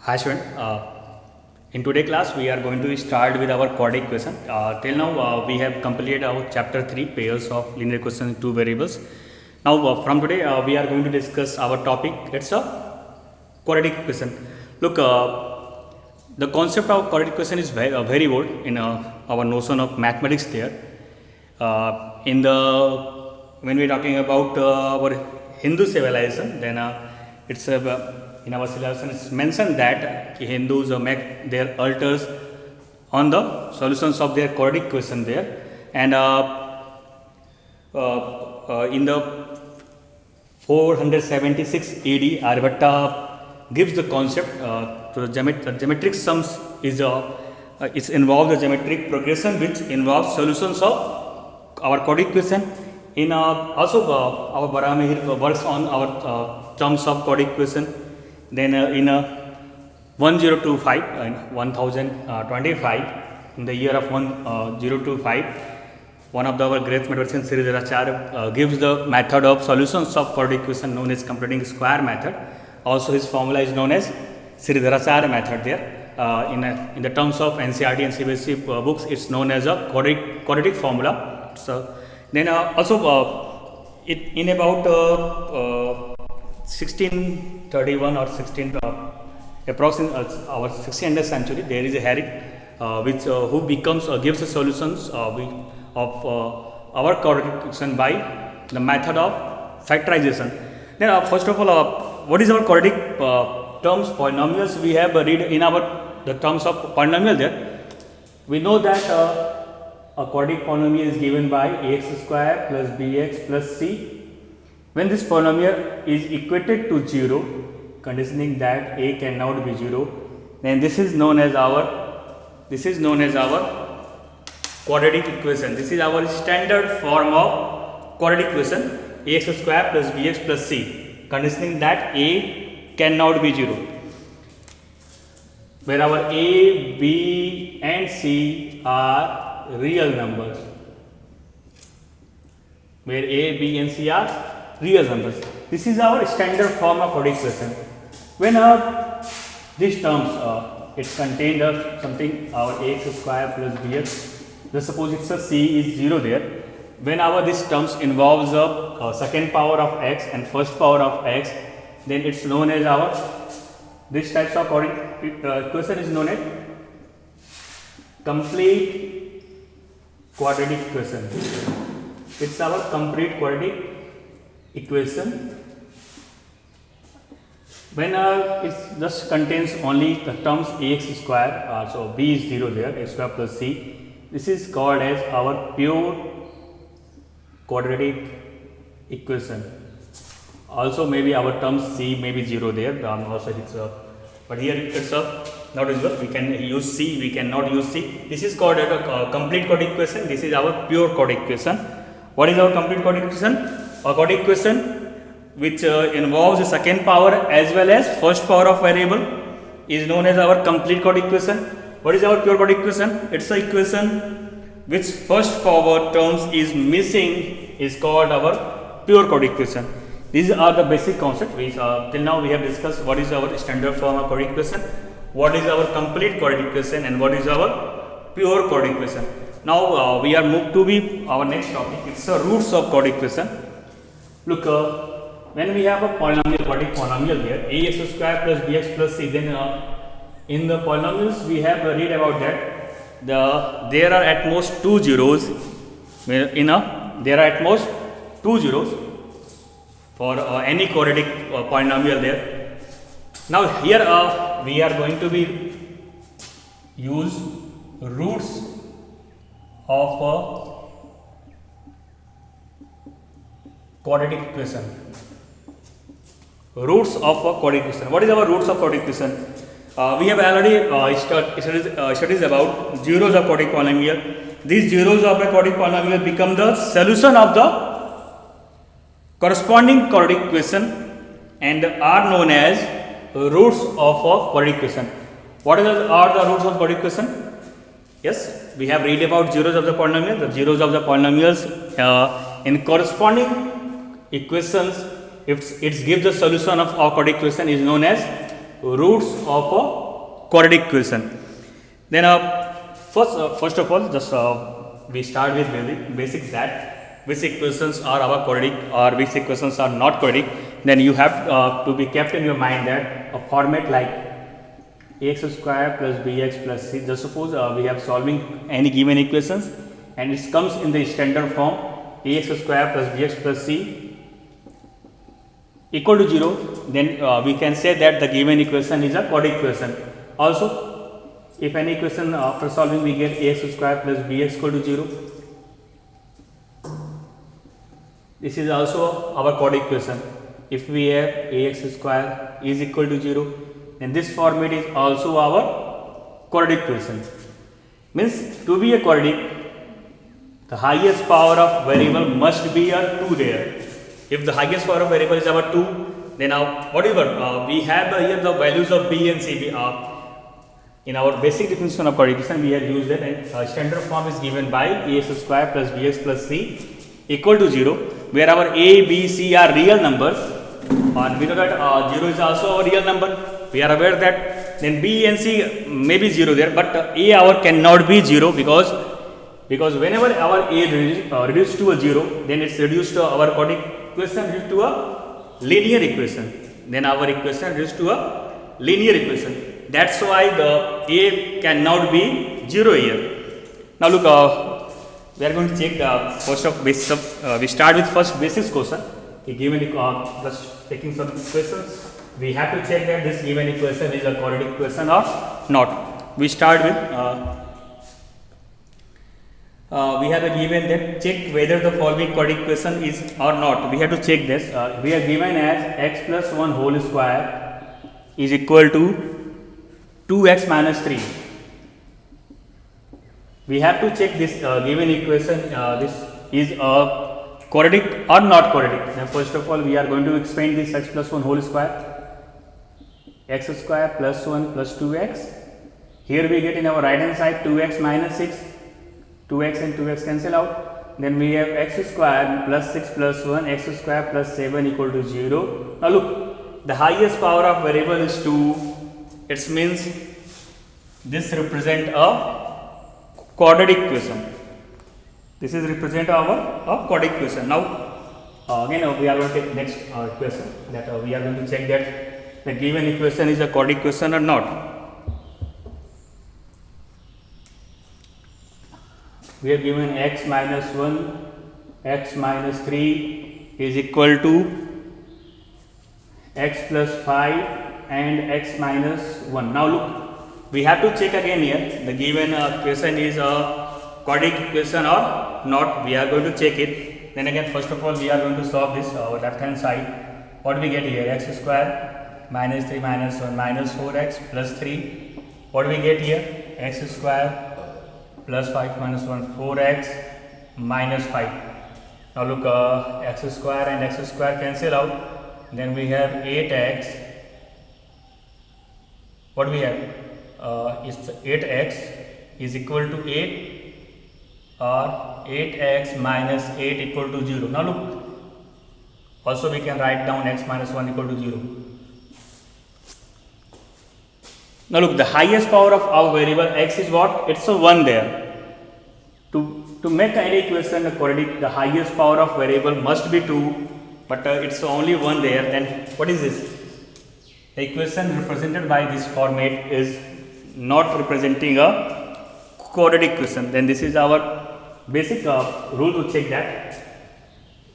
Hi student, in today's class we are going to start with our quadratic equation. Till now we have completed our chapter 3 pairs of linear equations in two variables. Now from today we are going to discuss our topic, it's a quadratic equation. Look, the concept of quadratic equation is very old in our notion of mathematics there. When we are talking about our Hindu civilization, then it's in our civilization it's mentioned that Hindus make their altars on the solutions of their quadratic equation there, and in the 476 AD, Aryabhatta gives the concept to the geometric sums is involved the geometric progression which involves solutions of our quadratic equation. In also our Baramihir works on our terms of quadratic equation. Then in 1025, in the year of 1025, one of our great mathematicians, Sridharacharya, gives the method of solutions of quadratic equation known as completing square method. Also, his formula is known as Sridharacharya method there. In the terms of NCERT and CBSE books, it's known as a quadratic formula. So, then also in about 1631 or 16 approximately our 16th century, there is a Herrick which who becomes gives the solutions of our quadratic equation by the method of factorization. Then first of all, what is our quadratic terms polynomials? We have read in the terms of polynomial there. We know that a quadratic polynomial is given by ax square plus bx plus c. When this polynomial is equated to 0, conditioning that a cannot be 0, then this is known as our quadratic equation. This is our standard form of quadratic equation, ax square plus bx plus c, conditioning that a cannot be 0. Where our a, b and c are real numbers. Where a, b and c are real numbers. This is our standard form of quadratic equation. When these terms it's contained of something our ax square plus bx. Let's suppose it's a c is 0 there. When these terms involves a second power of x and first power of x, then it's known as this types of quadratic equation is known as complete quadratic equation. It's our complete quadratic equation when it just contains only the terms ax square, so b is 0 there, x square plus c. This is called as our pure quadratic equation. Also maybe our terms c may be 0 there, also it's but here it's not visible. We can use c, we cannot use c. This is called a complete quadratic equation. This is our pure quadratic equation. What is our complete quadratic equation? A quadratic equation which involves the second power as well as first power of variable is known as our complete quadratic equation. What is our pure quadratic equation? It's an equation which first power terms is missing is called our pure quadratic equation. These are the basic concepts. Till now we have discussed what is our standard form of quadratic equation, what is our complete quadratic equation, and what is our pure quadratic equation. Now we are moved to our next topic. It's the roots of quadratic equation. Look, when we have a polynomial, quadratic polynomial here, ax square plus bx plus c, then in the polynomials we have read about that there are at most two zeros. There are at most two zeros for any quadratic polynomial there. Now here we are going to use roots of a quadratic equation. Roots of a quadratic equation. What is our roots of quadratic equation? We have already studies about zeros of quadratic polynomial. These zeros of a quadratic polynomial become the solution of the corresponding quadratic equation and are known as roots of a quadratic equation. What are the roots of quadratic equation? Yes, we have read about zeros of the polynomial. The zeros of the polynomials in corresponding equations, if it gives the solution of our quadratic equation is known as roots of a quadratic equation. Then first of all, just we start with basics, that which equations are our quadratic or which equations are not quadratic. Then you have to be kept in your mind that a format like ax square plus bx plus c. Just suppose we have solving any given equations and it comes in the standard form ax square plus bx plus c equal to 0, then we can say that the given equation is a quadratic equation. Also, if any equation after solving we get ax square plus bx equal to 0, this is also our quadratic equation. If we have ax square is equal to 0, then this format is also our quadratic equation. Means to be a quadratic, the highest power of variable must be a 2 there. If the highest power of variable is our 2, then now whatever we have here the values of b and c. In our basic definition of quadratic equation we have used that, and standard form is given by ax square plus bx plus c equal to 0, where our a, b, c are real numbers, and we know that 0 is also a real number. We are aware that then b and c may be 0 there, but a our cannot be 0, because whenever our a reduced to a 0, then it's reduced to our quadratic equation reduced to a linear equation. Then our equation reduced to a linear equation. That's why the a cannot be 0 here. Now look, we are going to check first of basics of, we start with first basics question. Given just taking some questions, we have to check that this given equation is a quadratic equation or not. We start with we have a given that check whether the following quadratic equation is or not. We have to check this. We are given as x plus 1 whole square is equal to 2x minus 3. We have to check this given equation, this is a quadratic or not quadratic. Now first of all we are going to expand this x plus 1 whole square, x square plus 1 plus 2x. Here we get in our right hand side 2x minus 6, 2x and 2x cancel out. Then we have x square plus 6 plus 1, x square plus 7 equal to 0. Now look, the highest power of variable is 2. It means this represent a quadratic equation. This is represent our quadratic equation. Now again we are going to take next equation, that we are going to check that the given equation is a quadratic equation or not. We are given x minus 1, x minus 3 is equal to x plus 5 and x minus 1. Now look, we have to check again here the given equation is a quadratic equation or not. We are going to check it. Then again first of all we are going to solve this left hand side. What we get here, x square minus 3 minus 1 minus 4x plus 3. What we get here, x square plus 5 minus 1 4x minus 5. Now look, x square and x square cancel out. Then we have 8x. What we have? Is 8x is equal to 8 or 8x minus 8 equal to 0. Now look, also we can write down x minus 1 equal to 0. Now look, the highest power of our variable x is what? It's a 1 there. To make any equation a quadratic, the highest power of variable must be 2, but it's only 1 there. Then what is this? The equation represented by this format is not representing a quadratic equation. Then this is our basic rule to check that.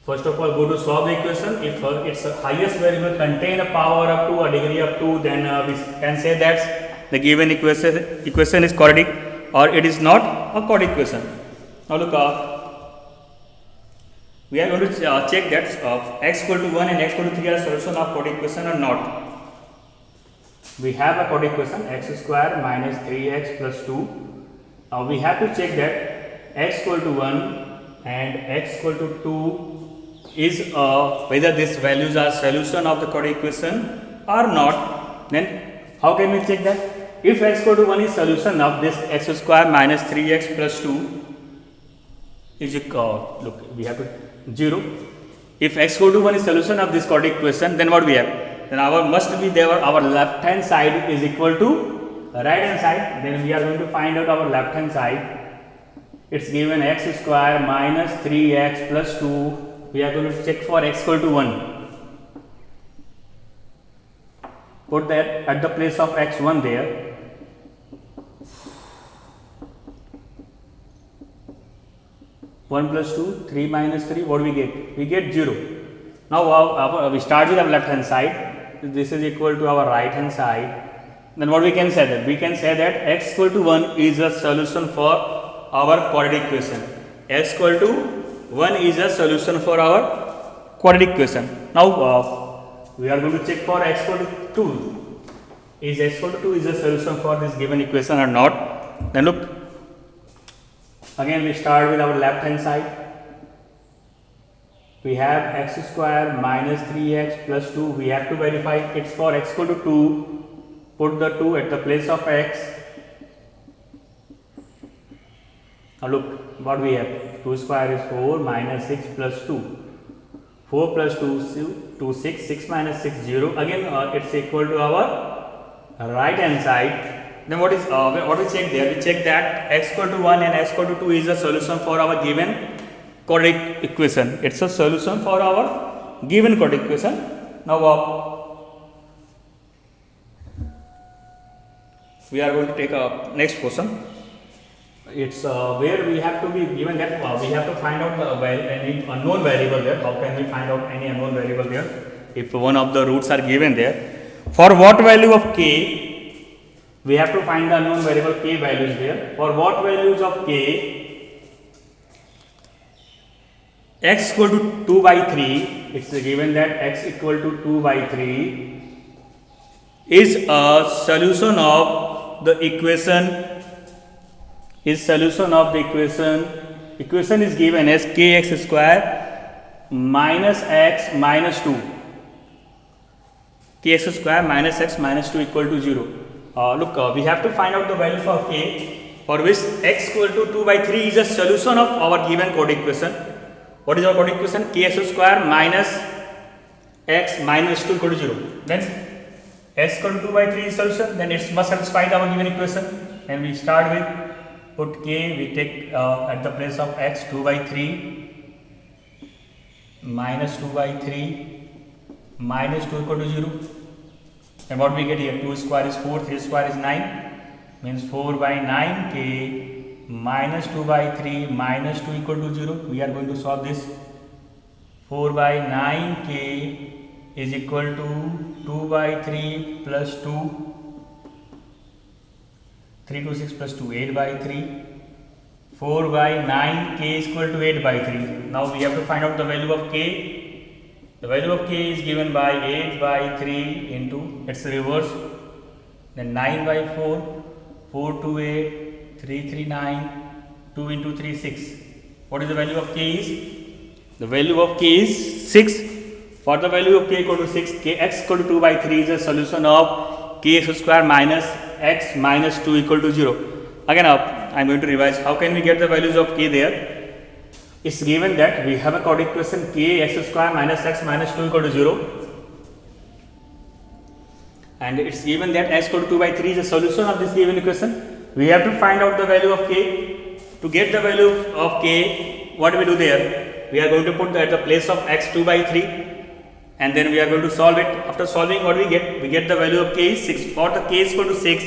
First of all, go to solve the equation. If its highest variable contain a power up to a degree of 2, then we can say that the given equation is quadratic or it is not a quadratic equation. Now look, we are going to check that x equal to 1 and x equal to 3 are solution of quadratic equation or not. We have a quadratic equation x square minus 3x plus 2. Now we have to check that x equal to 1 and x equal to 2 is whether these values are solution of the quadratic equation or not. Then how can we check that? If x equal to 1 is solution of this x square minus 3x plus 2 is look, we have to 0. If x equal to 1 is solution of this quadratic equation, then what we have? then our must be there our left hand side is equal to right hand side. Then we are going to find out our left hand side. It's given x square minus 3x plus 2. We are going to check for x equal to 1. Put that at the place of x1 there. One plus 2, 3 minus 3, what do we get? We get 0. Now we start with our left hand side. This is equal to our right hand side. Then what we can say that? We can say that x equal to 1 is a solution for our quadratic equation. X equal to 1 is a solution for our quadratic equation. Now we are going to check for x equal to 2. Is x equal to 2 is a solution for this given equation or not? Then look, again we start with our left hand side. We have x square minus 3x plus 2. We have to verify it's for x equal to 2. Put the 2 at the place of x. Now look what we have. 2 square is 4 minus 6 plus 2. 4 plus 2 6. 6 minus 6 0. Again it's equal to our right hand side. Then what we check there? We check that x equal to 1 and x equal to 2 is a solution for our given quadratic equation. It's a solution for our given quadratic equation. Now we are going to take a next question. It's where we have to be given that we have to find out any unknown variable there. How can we find out any unknown variable there? If one of the roots are given there, for what value of k, we have to find the unknown variable k values there. For what values of k, x equal to 2 by 3, it's given that x equal to 2 by 3 is a solution of the equation. Equation is given as kx square minus x minus 2. Kx square minus x minus 2 equal to 0. Look, we have to find out the value for k, for which x equal to 2 by 3 is a solution of our given quadratic equation. What is our quadratic equation? Kx square minus x minus 2 equal to 0. Then x equal to 2 by 3 is solution. Then it must satisfy our given equation. And we start with put k. We take at the place of x 2 by 3 minus 2 by 3 minus 2 equal to 0. And what we get here? 2 square is 4, 3 square is 9, means 4 by 9 k minus 2 by 3 minus 2 equal to 0. We are going to solve this. 4 by 9 k is equal to 2 by 3 plus 2, 3 to 6 plus 2, 8 by 3. 4 by 9 k is equal to 8 by 3. Now we have to find out the value of k. The value of k is given by 8 by 3 into, it's reverse, then 9 by 4, 4 to 8, 3 3 9, 2 into 3 6. What is the value of k is? The value of k is 6. For the value of k equal to 6, kx equal to 2 by 3 is a solution of kx square minus x minus 2 equal to 0. Again I am going to revise. How can we get the values of k there? It's given that we have a quadratic equation k x square minus x minus 2 equal to 0. And it's given that x equal to 2 by 3 is a solution of this given equation. We have to find out the value of k. To get the value of k, what do we do there? We are going to put at the place of x 2 by 3. And then we are going to solve it. After solving, what do we get? We get the value of k is 6. For the k is equal to 6,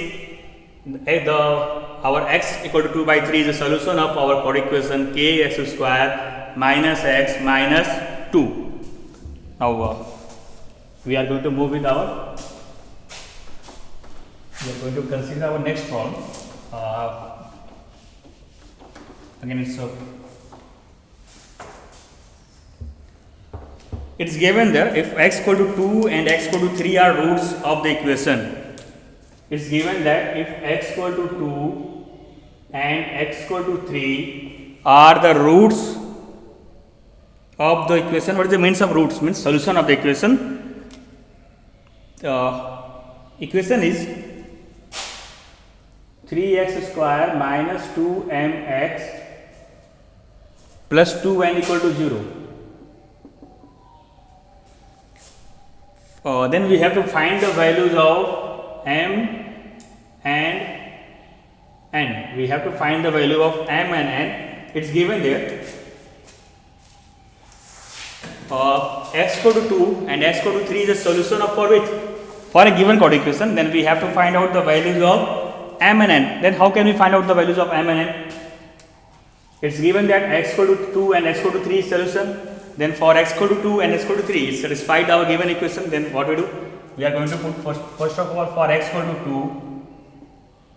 our x equal to 2 by 3 is a solution of our quadratic equation k x square minus x minus 2. Now we are going to move with our, we are going to consider our next problem. Again it's given there if x equal to 2 and x equal to 3 are roots of the equation. It's given that if x equal to 2 and x equal to 3 are the roots of the equation. What is the means of roots? Means solution of the equation. Equation is 3x square minus 2mx plus 2n equal to 0. Then we have to find the values of m and n. We have to find the value of m and n. It's given there. X equal to 2 and x equal to 3 is a solution of for which? For a given chord equation. Then we have to find out the values of m and n. Then how can we find out the values of m and n? It's given that x equal to 2 and x equal to 3 is solution. Then for x equal to 2 and x equal to 3 is satisfied our given equation. Then what we do? We are going to put first of all for x equal to 2.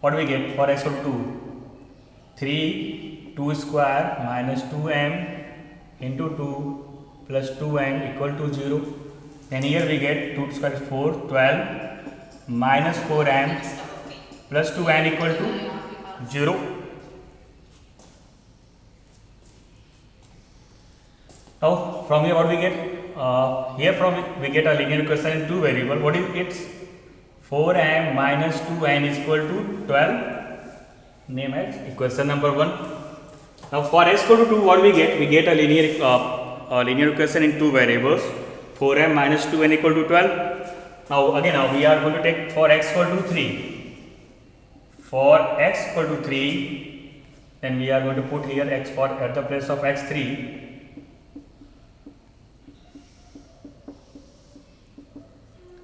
What do we get for x equal to 2? 3 2 square minus 2m into 2 plus 2n equal to 0. Then here we get 2 square is 4, 12 minus 4m plus 2n equal to 0. Now from here what we get? Here from we get a linear equation in two variable. What is it? 4m minus 2n is equal to 12. Name as equation number 1. Now for x equal to 2 what we get? We get a linear equation in two variables. 4m minus 2n equal to 12. Now again we are going to take for x equal to 3. For x equal to 3, then we are going to put here x for at the place of x3.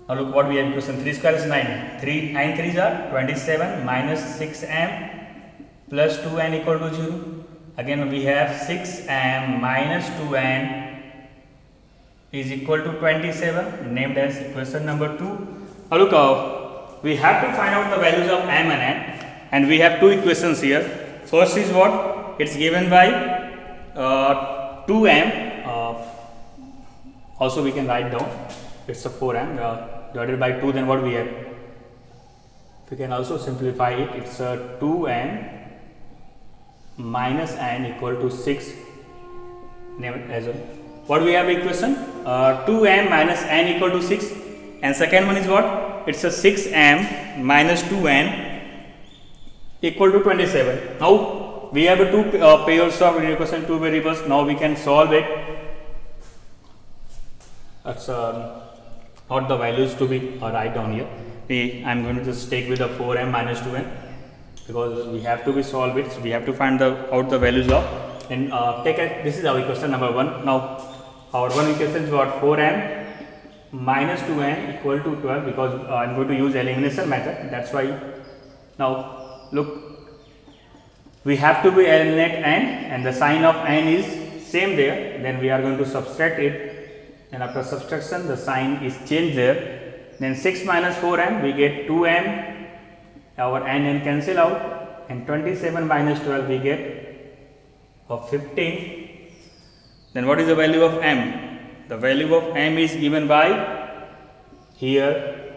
Now look what we have equation 3 square is 9. 9 3s are 27 minus 6m plus 2n equal to 0. Again we have 6m minus 2n is equal to 27, named as equation number 2. Now look, we have to find out the values of m and n, and we have two equations here. First is what? It's given by 2m, also we can write down, it's a 4m divided by 2, then what we have? We can also simplify it, it's a 2m minus n equal to 6, name it as well. What we have equation? 2m minus n equal to 6, and second one is what? It's a 6m minus 2n equal to 27. Now we have two pairs of linear equation, two variables. Now we can solve it. That's not the values to be write down here. I am going to just take with the 4m minus 2n because we have to be solve it. So we have to find out the values of, and this is our equation number 1. Now our one equation is what? 4m minus 2n equal to 12, because I am going to use elimination method. That's why. Now look, we have to be eliminate n, and the sign of n is same there. Then we are going to subtract it. And after subtraction, the sign is changed there. Then 6 minus 4m, we get 2m, our n cancel out, and 27 minus 12, we get 15. Then what is the value of m? The value of m is given by here.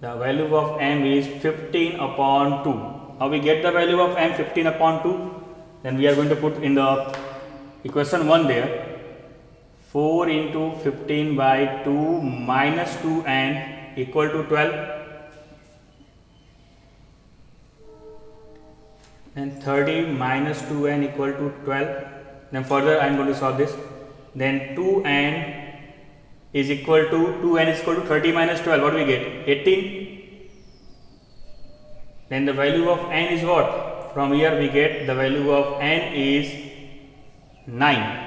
The value of m is 15 upon 2. Now we get the value of m 15 upon 2. Then we are going to put in the equation 1 there. 4 into 15 by 2 minus 2n equal to 12. Then 30 minus 2n equal to 12. Then further I am going to solve this. Then 2n is equal to 2n is equal to 30 minus 12. What do we get? 18. Then the value of n is what? From here we get the value of n is 9.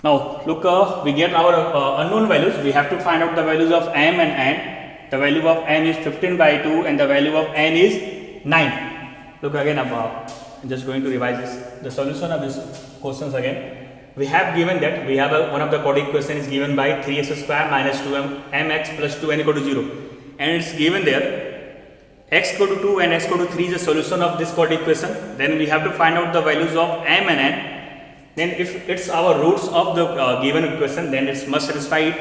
Now look, we get our unknown values. We have to find out the values of m and n. The value of m is 15 by 2 and the value of n is 9. Look again, I'm just going to revise this. The solution of these questions again. We have given that we have one of the chord equation is given by 3x square minus 2mx plus 2n equal to 0, and it's given there x equal to 2 and x equal to 3 is a solution of this chord equation. Then we have to find out the values of m and n. Then if it's our roots of the given equation, then it's must satisfy it.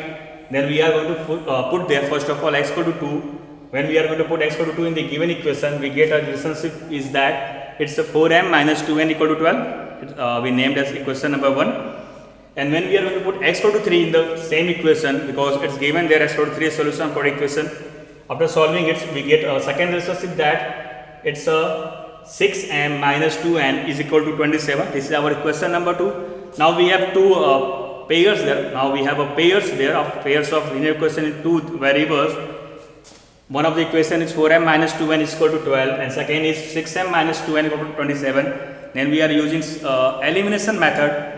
Then we are going to put there first of all x equal to 2. When we are going to put x equal to 2 in the given equation, we get a relationship is that it's a 4m minus 2n equal to 12. We named as equation number 1. And when we are going to put x equal to 3 in the same equation, because it's given there x equal to 3 is solution for equation. After solving it, we get a second relationship that it's a 6m minus 2n is equal to 27. This is our equation number 2. Now we have two pairs there. Now we have a pairs there of pairs of linear equation in two variables. One of the equation is 4m minus 2n is equal to 12 and second is 6m minus 2n equal to 27. Then we are using elimination method.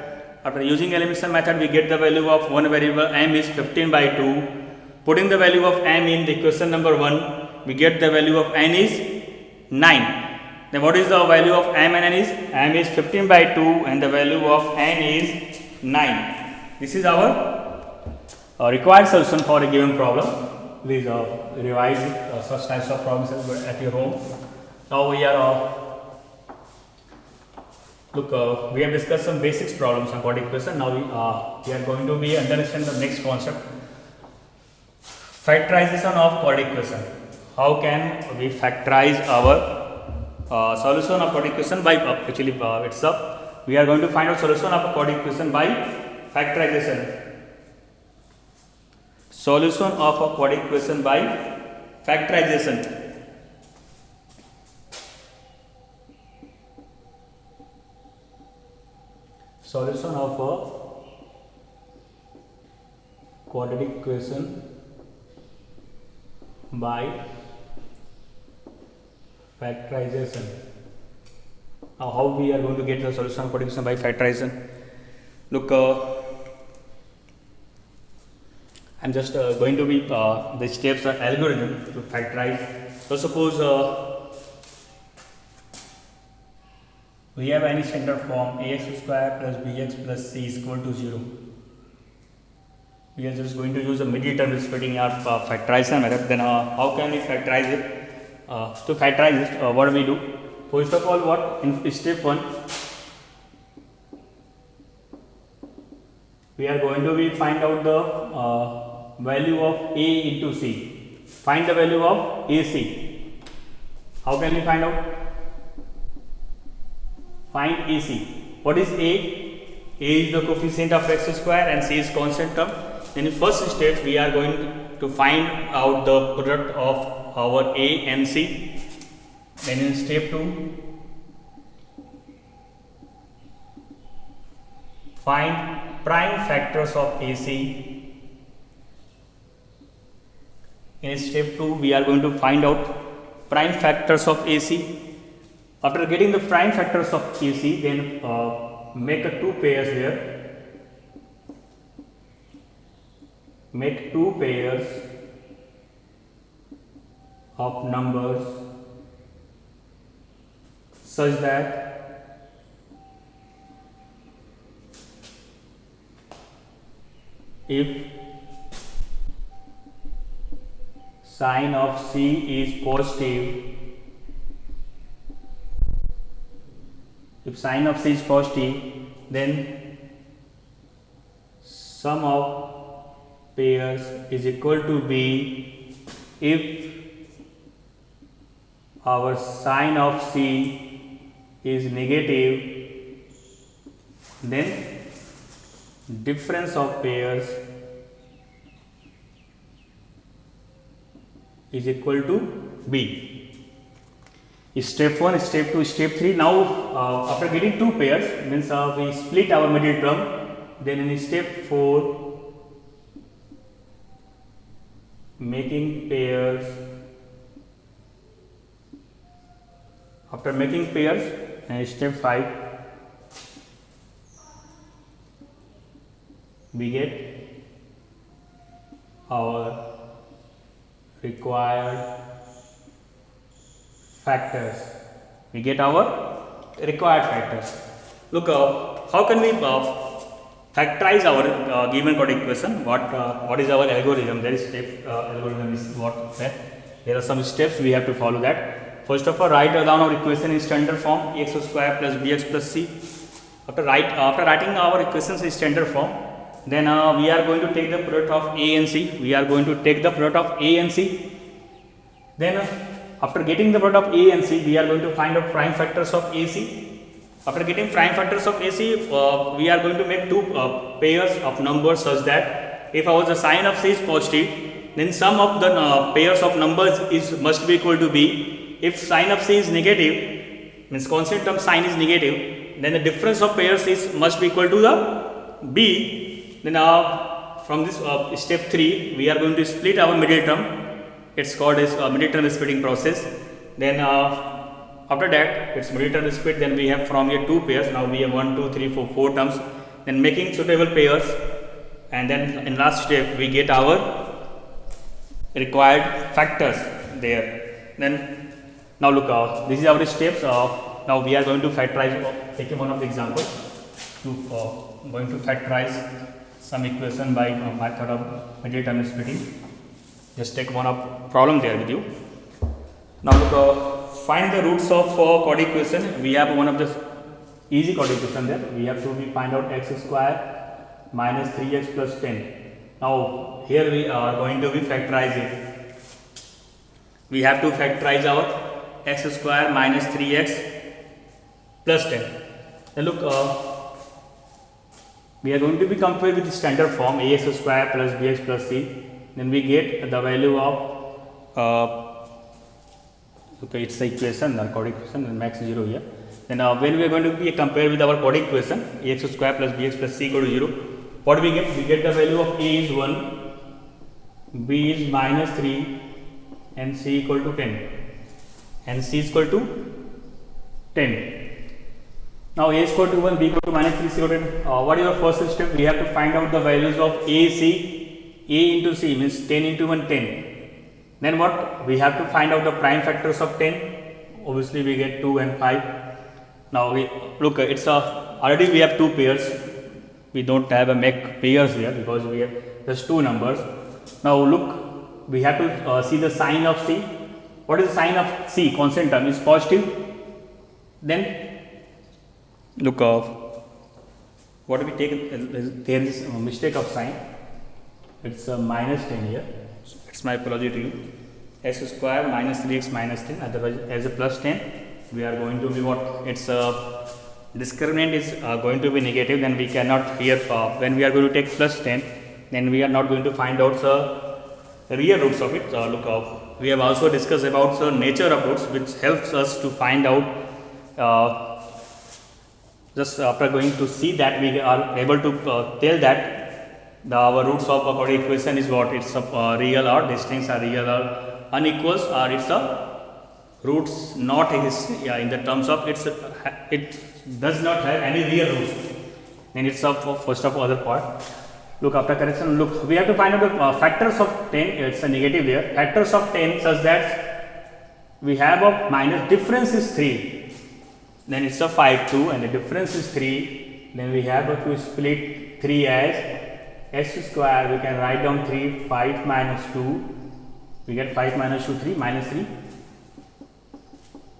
After using elimination method, we get the value of one variable m is 15 by 2. Putting the value of m in the equation number 1, we get the value of n is 9. Then what is the value of m and n is? M is 15 by 2 and the value of n is 9. This is our required solution for a given problem. Please revise it, such types of problems at your home. Now we are we have discussed some basics problems on quadratic equation. Now we are going to be understand the next concept, factorization of quadratic equation. How can we factorize our solution of quadratic equation by we are going to find out solution of a quadratic equation by factorization. Solution of a quadratic equation by factorization. Solution of a quadratic equation by factorization. Now, how we are going to get the solution of quadratic equation by factorization? Look, I'm just going to be the steps or algorithm to factorize. So, suppose we have any standard form ax square plus bx plus c is equal to 0. We are just going to use a middle term splitting our factorization method. Then how can we factorize it? To factorize it, what do we do? First of all, what in step 1, we are going to be find out the value of a into c. Find the value of ac. How can we find out? Find AC. What is A? A is the coefficient of x square and C is constant term. Then in first step we are going to find out the product of our A and C. Then in step 2, find prime factors of AC. In step 2 we are going to find out prime factors of AC. After getting the prime factors of AC, then make two pairs here. Make two pairs of numbers such that if sign of C is positive, if sign of C is positive, then sum of pairs is equal to B. If our sign of C is negative, then difference of pairs is equal to B. Step 1, step 2, step 3. Now after getting two pairs, means we split our middle term. Then in step 4, making pairs. After making pairs, and step 5, we get our required factors. We get our required factors. Look, how can we factorize our given quadratic equation? What is our algorithm? There is step algorithm is what there. There are some steps we have to follow that. First of all, write down our equation in standard form ax square plus bx plus c. After writing our equations in standard form, then we are going to take the product of a and c. We are going to take the product of a and c. Then after getting the product of A and C, we are going to find out prime factors of AC. After getting prime factors of AC, we are going to make two pairs of numbers such that if our sign of C is positive, then sum of the pairs of numbers must be equal to B. If sign of C is negative, means constant term sign is negative, then the difference of pairs must be equal to the B. Then from this step 3, we are going to split our middle term. It's called as middle term splitting process. Then after that, it's middle term split. Then we have from here 2 pairs. Now we have 1, 2, 3, 4, 4 terms. Then making suitable pairs, and then in last step we get our required factors there. Then now look out. This is our steps. Now we are going to factorize. Taking one of the examples, going to factorize some equation by method of middle term splitting. Just take one of problem there with you. Now look, find the roots of chord equation. We have one of the easy chord equation there. We have to find out x square minus 3x plus 10. Now here we are going to be factorize it. We have to factorize our x square minus 3x plus 10. Then look, we are going to be compared with the standard form ax square plus bx plus c. Then we get the value of okay, it's the equation, the chord equation, and max 0 here. Then when we are going to be compared with our chord equation ax square plus bx plus c equal to 0, what we get? We get the value of a is 1, b is minus 3, and c equal to 10, and c is equal to 10. Now a is equal to 1, b equal to minus 3, c equal to 10. What is our first step? We have to find out the values of a, c. A into c means 10 into 1, 10. Then what? We have to find out the prime factors of 10. Obviously we get 2 and 5. Now we look, it's already we have 2 pairs. We don't have a make pairs here because we have just 2 numbers. Now look, we have to see the sign of c. What is the sign of c? Constant term is positive. Then look, what we take, there is a mistake of sign. It's minus 10 here. So it's my apology to you. X square minus 3x minus 10. Otherwise, as a plus 10, we are going to be what? It's discriminant is going to be negative. Then we cannot here. When we are going to take plus 10, then we are not going to find out the real roots of it. Look, we have also discussed about the nature of roots, which helps us to find out. Just after going to see that, we are able to tell that our roots of a chord equation is what? It's real or these things are real or unequals, or it's a roots not exist in the terms of it does not have any real roots. Then it's first of other part. Look, after correction, look, we have to find out the factors of 10. It's a negative there. Factors of 10 such that we have a minus difference is 3. Then it's a 5, 2, and the difference is 3. Then we have to split 3 as x square. We can write down 3, 5 minus 2. We get 5 minus 2, 3, minus 3.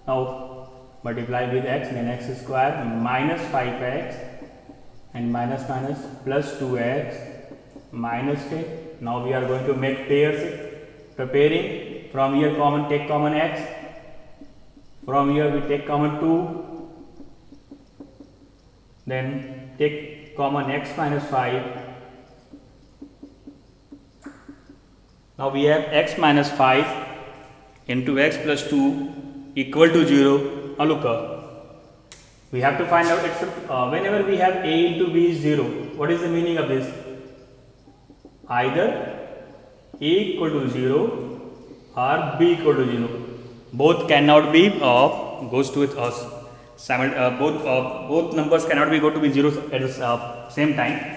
Now multiply with x, then x square minus 5x and minus minus plus 2x minus 10. Now we are going to make pairs. Preparing from here common, take common x. From here we take common 2. Then take common x minus 5. Now we have x minus 5 into x plus 2 equal to 0. Now look, we have to find out it's whenever we have a into b is 0. What is the meaning of this? Either a equal to 0 or b equal to 0. Both cannot be goes to us. Both numbers cannot be go to be 0 at the same time.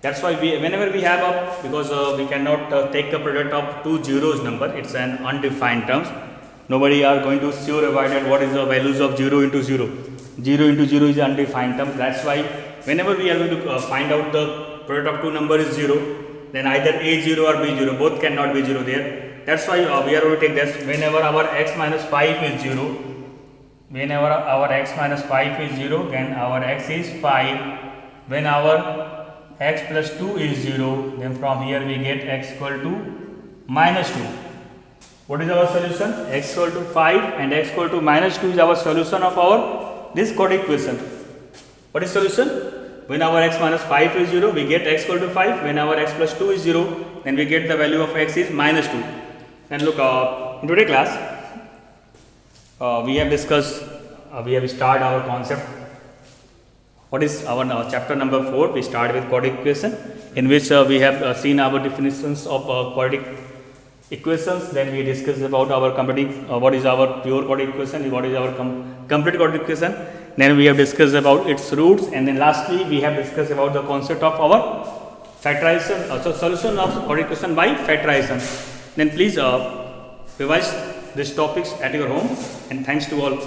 That's why whenever we have because we cannot take the product of 2 zeros number, it's an undefined terms. Nobody are going to sure avoid what is the values of 0 into 0. 0 into 0 is undefined term. That's why whenever we are going to find out the product of 2 number is 0, then either a0 or b0, both cannot be 0 there. That's why we are going to take this whenever our x minus 5 is 0. Whenever our x minus 5 is 0, then our x is 5. When our x plus 2 is 0, then from here we get x equal to minus 2. What is our solution? X equal to 5 and x equal to minus 2 is our solution of our this chord equation. What is solution? When our x minus 5 is 0, we get x equal to 5. When our x plus 2 is 0, then we get the value of x is minus 2. And look, in today's class, we have discussed, we have started our concept. What is our chapter number 4? We start with chord equation. in which we have seen our definitions of quadratic equations. Then we discussed about our what is our pure quadratic equation, what is our complete quadratic equation. Then we have discussed about its roots, and then lastly we have discussed about the concept of our factorization, so solution of quadratic equation by factorization. Then please revise these topics at your home, and thanks to all.